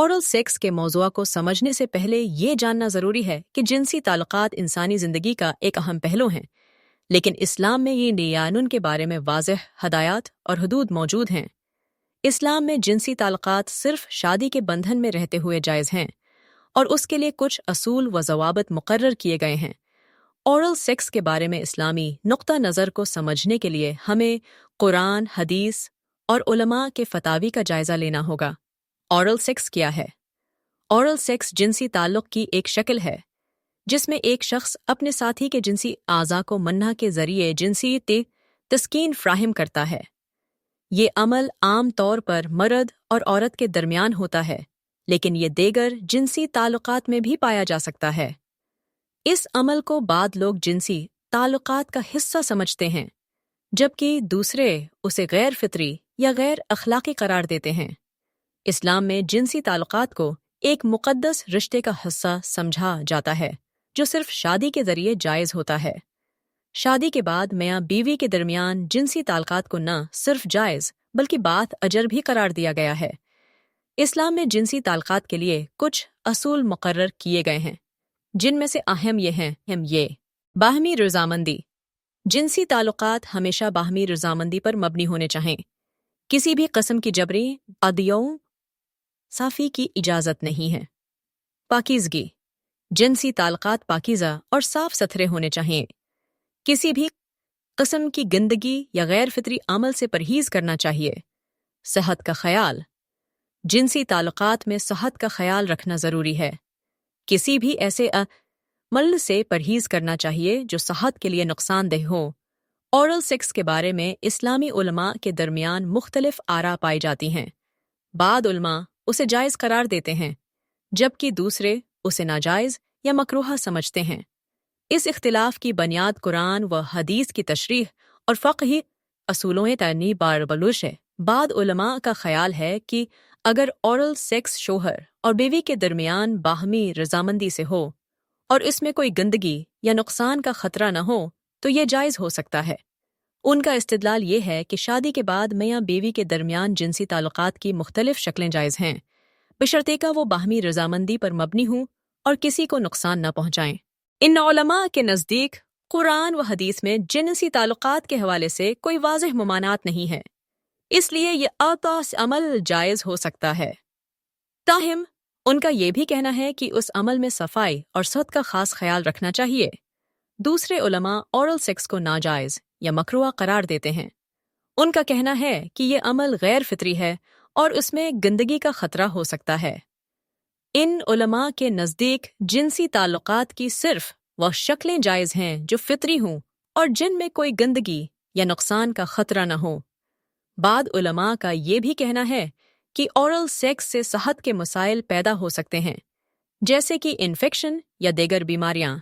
औरल sex के मौज़ूआ को समझने से पहले ये जानना ज़रूरी है कि जिनसी ताल्लुकात इंसानी ज़िंदगी का एक अहम पहलू हैं, लेकिन इस्लाम में ये नियानुन के बारे में वाज़ेह हदायत और हदूद मौजूद हैं। इस्लाम में जिनसी ताल्लुकात सिर्फ शादी के बंधन में रहते हुए जायज़ हैं और उसके लिए कुछ असूल व ज़वाबित मुकर्रर किए गए हैं। औरल सेक्स के बारे में इस्लामी नुक्ता नज़र को समझने के लिए हमें कुरान, हदीस और उलमा के फतावी का जायज़ा लेना होगा। औरल सेक्स क्या है? औरल सेक्स जिनसी ताल्लुक़ की एक शक्ल है जिसमें एक शख्स अपने साथी के जिनसी आज़ा को मन्ना के ज़रिए जिनसी तस्कीन फ्राहिम करता है। ये अमल आम तौर पर मर्द और औरत के दरमियान होता है, लेकिन ये देगर जिनसी ताल्लुकात में भी पाया जा सकता है। इस अमल को बाद लोग जिनसी ताल्लुकात का हिस्सा समझते हैं, जबकि दूसरे उसे गैर फितरी या गैर अखलाकी करार देते हैं। इस्लाम में जिनसी ताल्लुकात को एक मुक़द्दस रिश्ते का हिस्सा समझा जाता है जो सिर्फ शादी के ज़रिए जायज़ होता है। शादी के बाद मियाँ बीवी के दरमियान जिनसी ताल्लुकात को न सिर्फ जायज़ बल्कि बात अजर भी करार दिया गया है। इस्लाम में जिनसी ताल्लुकात के लिए कुछ असूल मुकर्रर किए गए हैं, जिनमें से अहम ये हैं। बाहमी रज़ामंदी। जिनसी ताल्लुकात हमेशा बाहमी रज़ामंदी पर मबनी होने चाहिए। किसी भी किस्म की जबरी अदियों साफ़ी की इजाज़त नहीं है। पाकीज़गी। जिनसी ताल्लुकात पाकीज़ा और साफ सुथरे होने चाहिए। किसी भी किस्म की गंदगी या गैर फितरी अमल से परहेज़ करना चाहिए। सेहत का ख्याल। जिनसी ताल्लुकात में सेहत का ख्याल रखना ज़रूरी है। किसी भी ऐसे अमल से परहेज़ करना चाहिए जो सेहत के लिए नुकसानदेह हो। औरल सेक्स के बारे में इस्लामी उलमा के दरमियान मुख्तलिफ आरा पाई जाती हैं। बाद उलमा उसे जायज़ करार देते हैं, जबकि दूसरे उसे नाजायज़ या मकरूहा समझते हैं। इस इख्तिलाफ की बुनियाद कुरान व हदीस की तशरीह और फ़क़ही असूलों तनी बारबलुश है। बाद उलमा का ख्याल है कि अगर औरल सेक्स शोहर और बीवी के दरमियान बाहमी रज़ामंदी से हो और इसमें कोई गंदगी या नुकसान का ख़तरा न हो तो ये जायज़ हो सकता है। उनका इस्तिदलाल ये है कि शादी के बाद मियाँ बीवी के दरमियान जिनसी ताल्लुकात की मुख्तलिफ शक्लें जायज़ हैं, बशर्ते का वो बाहमी रज़ामंदी पर मबनी हों और किसी को नुकसान न पहुँचाएं। इन उलमा के नज़दीक कुरान व हदीस में जिनसी ताल्लुकात के हवाले से कोई वाज़ेह मुमानात नहीं है, इसलिए ये आतास अमल जायज़ हो सकता है। ताहिम उनका ये भी कहना है कि उस अमल में सफाई और सत का ख़ास ख्याल रखना चाहिए। दूसरे उलमा औरल सेक्स को नाजायज़ या मकरूहा करार देते हैं। उनका कहना है कि ये अमल गैर फितरी है और उसमें गंदगी का ख़तरा हो सकता है। इन उलमा के नज़दीक जिनसी ताल्लुकात की सिर्फ वह शक्लें जायज़ हैं जो फितरी हों और जिनमें कोई गंदगी या नुकसान का ख़तरा न हो। बाद उलमा का ये भी कहना है कि औरल सेक्स से सेहत के मसाइल पैदा हो सकते हैं, जैसे कि इन्फेक्शन या दीगर बीमारियां।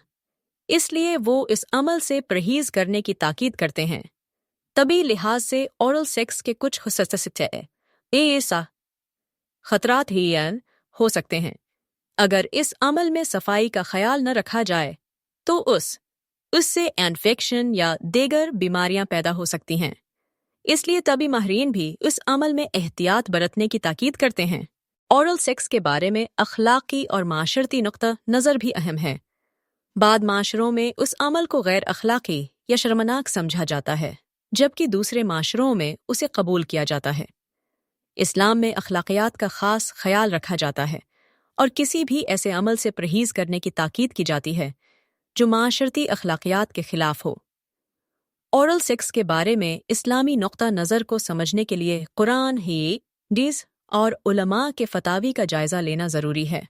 इसलिए वो इस अमल से परहेज़ करने की ताकीद करते हैं। तभी लिहाज से औरल सेक्स के कुछ ऐसा खतरात ही हो सकते हैं। अगर इस अमल में सफाई का ख्याल न रखा जाए तो उससे इन्फेक्शन या दीगर बीमारियां पैदा हो सकती हैं। इसलिए तभी माहिरीन भी इस अमल में एहतियात बरतने की ताकीद करते हैं। औरल सेक्स के बारे में अखलाकी और माशरती नुक्ता नज़र भी अहम है। बाद माशरों में उस अमल को गैर अखलाकी या शर्मनाक समझा जाता है, जबकि दूसरे माशरों में उसे कबूल किया जाता है। इस्लाम में अखलाकियात का ख़ास ख्याल रखा जाता है और किसी भी ऐसे अमल से परहेज़ करने की ताकीद की जाती है जो माशरती अखलाकियात के ख़िलाफ़ हो। औरल सेक्स के बारे में इस्लामी नुक्ता नज़र को समझने के लिए कुरान, हदीस और उलमा के फतावी का जायज़ा लेना ज़रूरी है।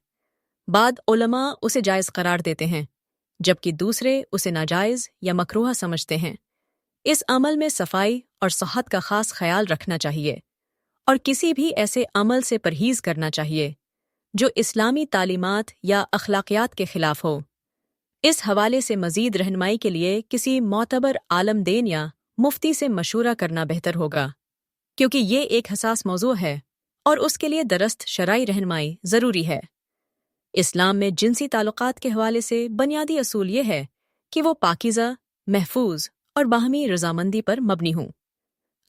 बाद उलमा उसे जायज़ करार देते हैं, जबकि दूसरे उसे नाजायज़ या मकरूहा समझते हैं। इस अमल में सफाई और सेहत का ख़ास ख्याल रखना चाहिए और किसी भी ऐसे अमल से परहेज़ करना चाहिए जो इस्लामी तालीमात या अखलाकियात के ख़िलाफ़ हो। इस हवाले से मज़ीद रहनुमाई के लिए किसी मोतबर आलमदेन या मुफ्ती से मशूरा करना बेहतर होगा, क्योंकि ये एक हसास मौजू है और उसके लिए दरस्त शरई रहनुमाई ज़रूरी है। इस्लाम में जिनसी ताल्लुकात के हवाले से बुनियादी असूल ये है कि वो पाकीज़ा, महफूज और बाहमी रज़ामंदी पर मबनी हों।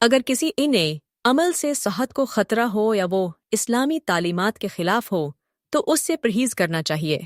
अगर किसी इन्हें अमल से सेहत को ख़तरा हो या वो इस्लामी तालीमात के ख़िलाफ़ हो تو اس سے پرہیز کرنا چاہیے۔